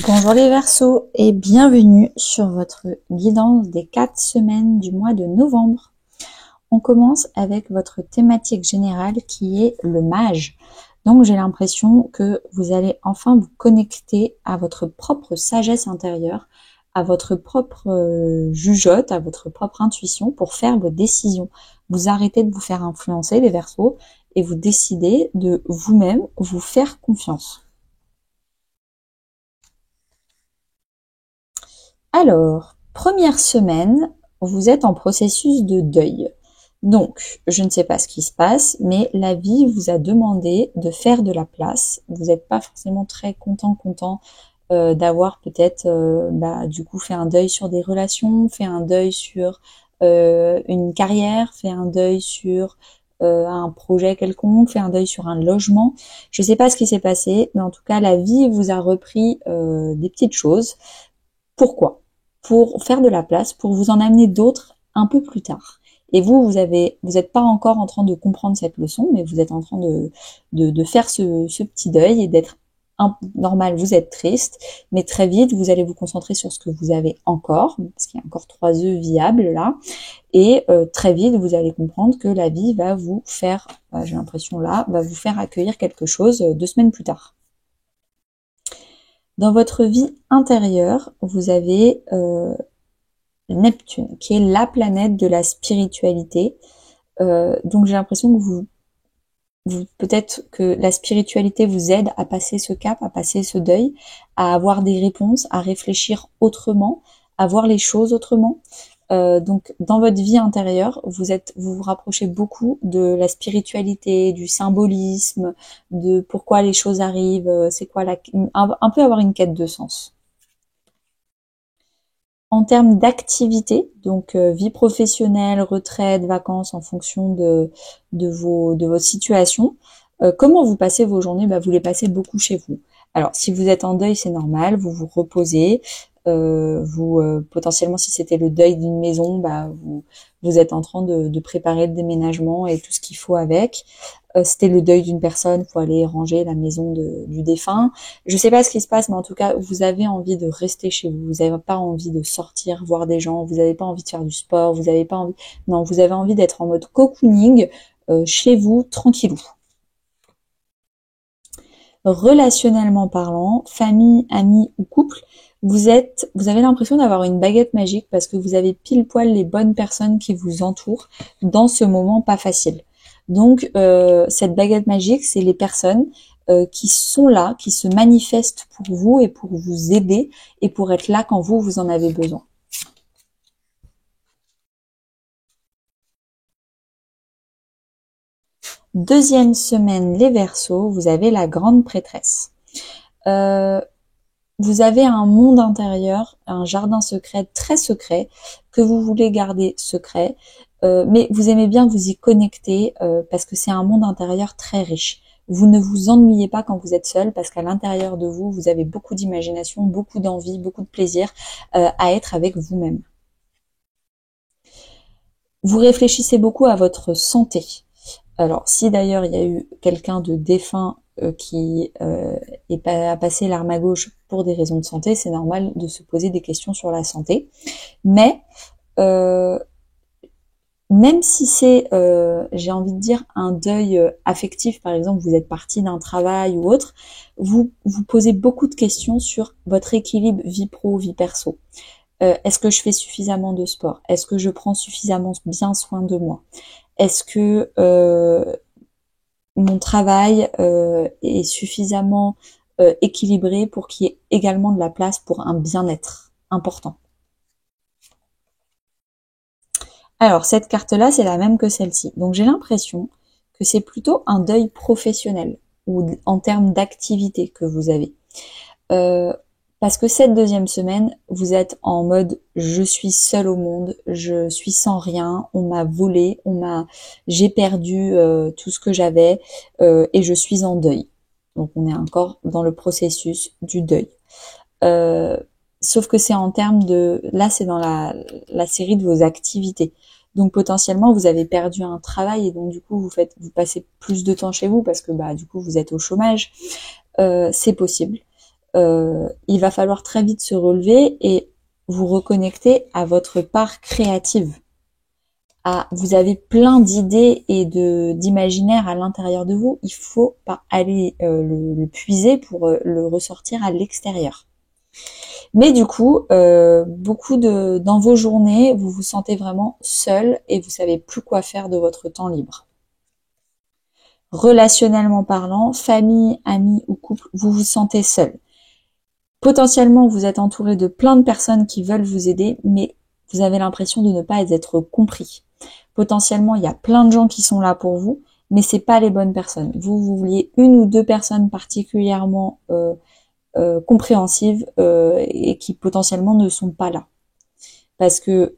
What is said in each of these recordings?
Bonjour les Verseaux et bienvenue sur votre guidance des 4 semaines du mois de novembre. On commence avec votre thématique générale qui est le mage. Donc j'ai l'impression que vous allez enfin vous connecter à votre propre sagesse intérieure, à votre propre jugeote, à votre propre intuition pour faire vos décisions. Vous arrêtez de vous faire influencer les Verseaux et vous décidez de vous-même vous faire confiance. Alors, première semaine, vous êtes en processus de deuil. Donc, je ne sais pas ce qui se passe, mais la vie vous a demandé de faire de la place. Vous n'êtes pas forcément très content d'avoir peut-être du coup fait un deuil sur des relations, fait un deuil sur une carrière, fait un deuil sur un projet quelconque, fait un deuil sur un logement. Je ne sais pas ce qui s'est passé, mais en tout cas, la vie vous a repris des petites choses. Pourquoi? Pour faire de la place, pour vous en amener d'autres un peu plus tard. Et vous n'êtes pas encore en train de comprendre cette leçon, mais vous êtes en train de faire ce petit deuil et d'être normal, vous êtes triste, mais très vite, vous allez vous concentrer sur ce que vous avez encore, parce qu'il y a encore 3 œufs viables là, et très vite, vous allez comprendre que la vie va vous faire, j'ai l'impression là, va vous faire accueillir quelque chose 2 semaines plus tard. Dans votre vie intérieure, vous avez Neptune, qui est la planète de la spiritualité. Donc j'ai l'impression que peut-être que la spiritualité vous aide à passer ce cap, à passer ce deuil, à avoir des réponses, à réfléchir autrement, à voir les choses autrement. Donc dans votre vie intérieure, vous vous rapprochez beaucoup de la spiritualité, du symbolisme, de pourquoi les choses arrivent, c'est quoi un peu avoir une quête de sens. En termes d'activité, donc vie professionnelle, retraite, vacances, en fonction de votre situation, comment vous passez vos journées? Vous les passez beaucoup chez vous. Alors, si vous êtes en deuil, c'est normal, vous vous reposez. Potentiellement, si c'était le deuil d'une maison, vous êtes en train de préparer le déménagement et tout ce qu'il faut avec. C'était le deuil d'une personne, faut aller ranger la maison du défunt. Je sais pas ce qui se passe, mais en tout cas, vous avez envie de rester chez vous. Vous n'avez pas envie de sortir, voir des gens. Vous n'avez pas envie de faire du sport. Vous n'avez pas envie. Non, vous avez envie d'être en mode cocooning chez vous, tranquillou. Relationnellement parlant, famille, amis ou couple, vous avez l'impression d'avoir une baguette magique parce que vous avez pile poil les bonnes personnes qui vous entourent dans ce moment pas facile. Donc cette baguette magique, c'est les personnes qui sont là, qui se manifestent pour vous et pour vous aider et pour être là quand vous en avez besoin. Deuxième semaine, les Verseaux, vous avez la grande prêtresse. Vous avez un monde intérieur, un jardin secret, très secret, que vous voulez garder secret, mais vous aimez bien vous y connecter parce que c'est un monde intérieur très riche. Vous ne vous ennuyez pas quand vous êtes seul parce qu'à l'intérieur de vous, vous avez beaucoup d'imagination, beaucoup d'envie, beaucoup de plaisir à être avec vous-même. Vous réfléchissez beaucoup à votre santé. Alors, si d'ailleurs il y a eu quelqu'un de défunt qui a passé l'arme à gauche pour des raisons de santé, c'est normal de se poser des questions sur la santé. Mais même si c'est, j'ai envie de dire, un deuil affectif, par exemple, vous êtes parti d'un travail ou autre, vous posez beaucoup de questions sur votre équilibre vie pro, vie perso. Est-ce que je fais suffisamment de sport? Est-ce que je prends suffisamment bien soin de moi? Est-ce que mon travail est suffisamment équilibré pour qu'il y ait également de la place pour un bien-être important? Alors, cette carte-là, c'est la même que celle-ci. Donc, j'ai l'impression que c'est plutôt un deuil professionnel ou en termes d'activité que vous avez. Parce que cette deuxième semaine, vous êtes en mode je suis seule au monde, je suis sans rien, on m'a volé, j'ai perdu tout ce que j'avais et je suis en deuil. Donc on est encore dans le processus du deuil. Sauf que c'est en termes là c'est dans la série de vos activités. Donc potentiellement vous avez perdu un travail et donc du coup vous passez plus de temps chez vous parce que du coup vous êtes au chômage. C'est possible. il va falloir très vite se relever et vous reconnecter à votre part créative. Vous avez plein d'idées et d'imaginaire à l'intérieur de vous. Il faut pas aller le puiser pour le ressortir à l'extérieur. Mais du coup, dans vos journées, vous vous sentez vraiment seul et vous savez plus quoi faire de votre temps libre. Relationnellement parlant, famille, amis ou couple, vous vous sentez seul. Potentiellement, vous êtes entouré de plein de personnes qui veulent vous aider, mais vous avez l'impression de ne pas être compris. Potentiellement, il y a plein de gens qui sont là pour vous, mais c'est pas les bonnes personnes. Vous vouliez une ou deux personnes particulièrement compréhensives et qui potentiellement ne sont pas là. Parce que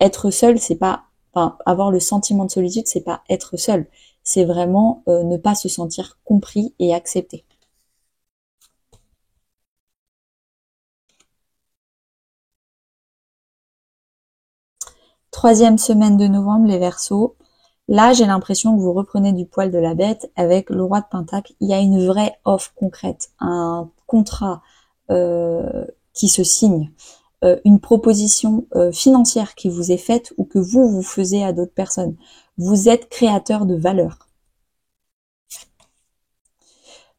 être seul, c'est pas, enfin, avoir le sentiment de solitude, c'est pas être seul. C'est vraiment ne pas se sentir compris et accepté. Troisième semaine de novembre, les Verseaux. Là, j'ai l'impression que vous reprenez du poil de la bête avec le roi de Pentacle. Il y a une vraie offre concrète, un contrat qui se signe, une proposition financière qui vous est faite ou que vous faisiez à d'autres personnes. Vous êtes créateur de valeur.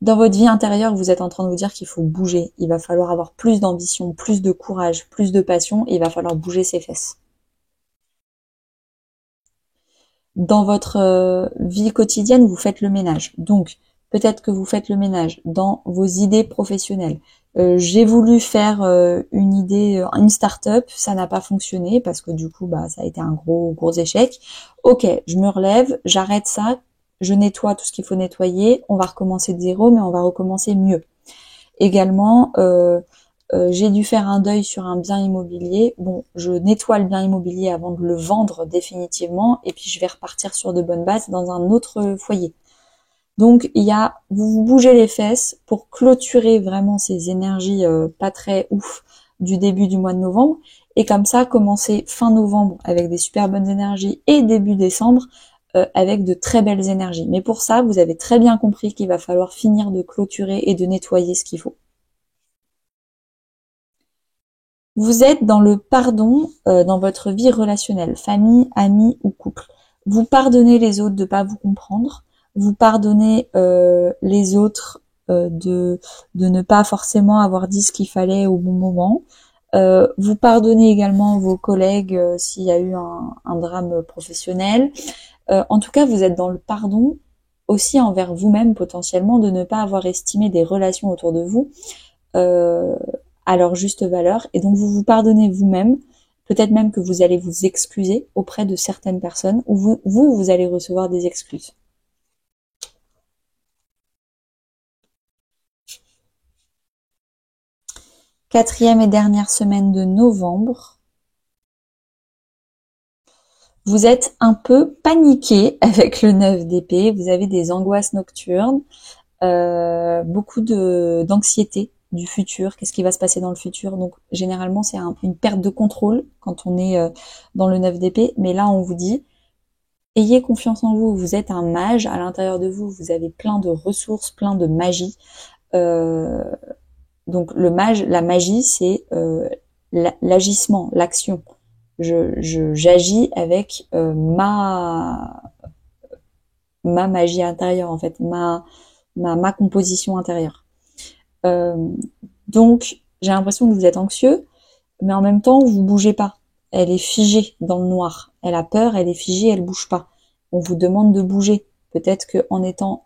Dans votre vie intérieure, vous êtes en train de vous dire qu'il faut bouger. Il va falloir avoir plus d'ambition, plus de courage, plus de passion et il va falloir bouger ses fesses. Dans votre vie quotidienne, vous faites le ménage. Donc, peut-être que vous faites le ménage dans vos idées professionnelles. J'ai voulu faire une start-up, ça n'a pas fonctionné parce que du coup, ça a été un gros échec. Ok, je me relève, j'arrête ça, je nettoie tout ce qu'il faut nettoyer, on va recommencer de zéro, mais on va recommencer mieux. Également, j'ai dû faire un deuil sur un bien immobilier. Bon, je nettoie le bien immobilier avant de le vendre définitivement et puis je vais repartir sur de bonnes bases dans un autre foyer. Donc vous bougez les fesses pour clôturer vraiment ces énergies pas très ouf du début du mois de novembre et comme ça commencer fin novembre avec des super bonnes énergies et début décembre avec de très belles énergies. Mais pour ça, vous avez très bien compris qu'il va falloir finir de clôturer et de nettoyer ce qu'il faut. Vous êtes dans le pardon dans votre vie relationnelle, famille, amis ou couple. Vous pardonnez les autres de pas vous comprendre. Vous pardonnez les autres de ne pas forcément avoir dit ce qu'il fallait au bon moment. Vous pardonnez également vos collègues s'il y a eu un drame professionnel. En tout cas, vous êtes dans le pardon aussi envers vous-même potentiellement de ne pas avoir estimé des relations autour de vous à leur juste valeur. Et donc vous vous pardonnez vous-même. Peut-être même que vous allez vous excuser auprès de certaines personnes ou vous allez recevoir des excuses. Quatrième et dernière semaine de novembre. Vous êtes un peu paniqué avec le 9 d'épée. Vous avez des angoisses nocturnes, beaucoup d'anxiété du futur, qu'est-ce qui va se passer dans le futur. Donc généralement c'est une perte de contrôle quand on est dans le 9 d'épée, mais là on vous dit ayez confiance en vous, vous êtes un mage à l'intérieur de vous, vous avez plein de ressources, plein de magie. Donc la magie c'est l'agissement, l'action. J'agis avec ma magie intérieure en fait, ma composition intérieure. Donc j'ai l'impression que vous êtes anxieux, mais en même temps vous bougez pas. Elle est figée dans le noir. Elle a peur, elle est figée, elle bouge pas. On vous demande de bouger. Peut-être que en étant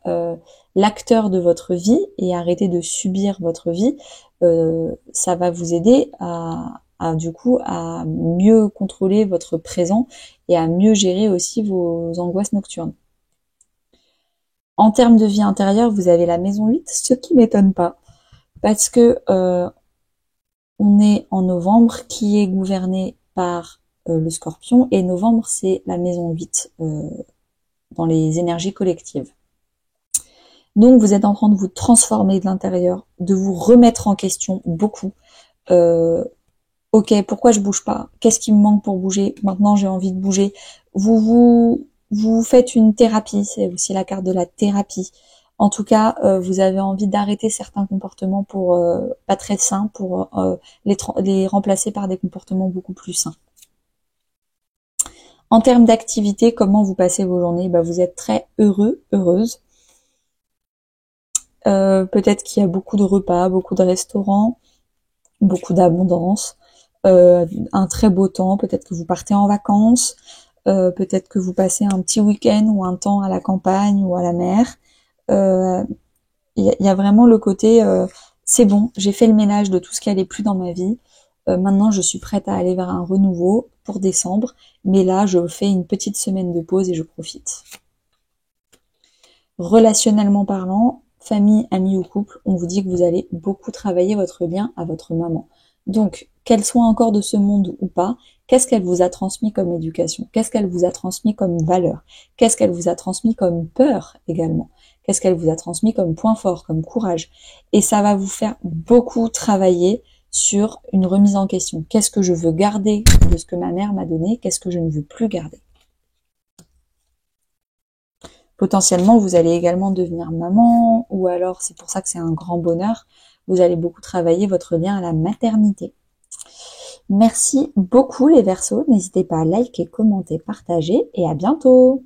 l'acteur de votre vie et arrêter de subir votre vie, ça va vous aider du coup à mieux contrôler votre présent et à mieux gérer aussi vos angoisses nocturnes. En termes de vie intérieure, vous avez la maison 8, ce qui m'étonne pas. Parce que on est en novembre qui est gouverné par le Scorpion et novembre c'est la maison 8 dans les énergies collectives. Donc vous êtes en train de vous transformer de l'intérieur, de vous remettre en question beaucoup. Ok, pourquoi je bouge pas? Qu'est-ce qui me manque pour bouger? Maintenant j'ai envie de bouger. Vous faites une thérapie, c'est aussi la carte de la thérapie. En tout cas, vous avez envie d'arrêter certains comportements pour pas très sains pour les remplacer par des comportements beaucoup plus sains. En termes d'activité, comment vous passez vos journées? Vous êtes très heureux, heureuse. Peut-être qu'il y a beaucoup de repas, beaucoup de restaurants, beaucoup d'abondance, un très beau temps, peut-être que vous partez en vacances, peut-être que vous passez un petit week-end ou un temps à la campagne ou à la mer. Il y a vraiment le côté c'est bon, j'ai fait le ménage de tout ce qui allait plus dans ma vie. Maintenant, je suis prête à aller vers un renouveau pour décembre, mais là, je fais une petite semaine de pause et je profite. Relationnellement parlant, famille, amis ou couple, on vous dit que vous allez beaucoup travailler votre lien à votre maman. Donc, qu'elle soit encore de ce monde ou pas, qu'est-ce qu'elle vous a transmis comme éducation? Qu'est-ce qu'elle vous a transmis comme valeur? Qu'est-ce qu'elle vous a transmis comme peur également? Qu'est-ce qu'elle vous a transmis comme point fort, comme courage? Et ça va vous faire beaucoup travailler sur une remise en question. Qu'est-ce que je veux garder de ce que ma mère m'a donné? Qu'est-ce que je ne veux plus garder? Potentiellement, vous allez également devenir maman, ou alors, c'est pour ça que c'est un grand bonheur, vous allez beaucoup travailler votre lien à la maternité. Merci beaucoup les Verseaux, n'hésitez pas à liker, commenter, partager, et à bientôt!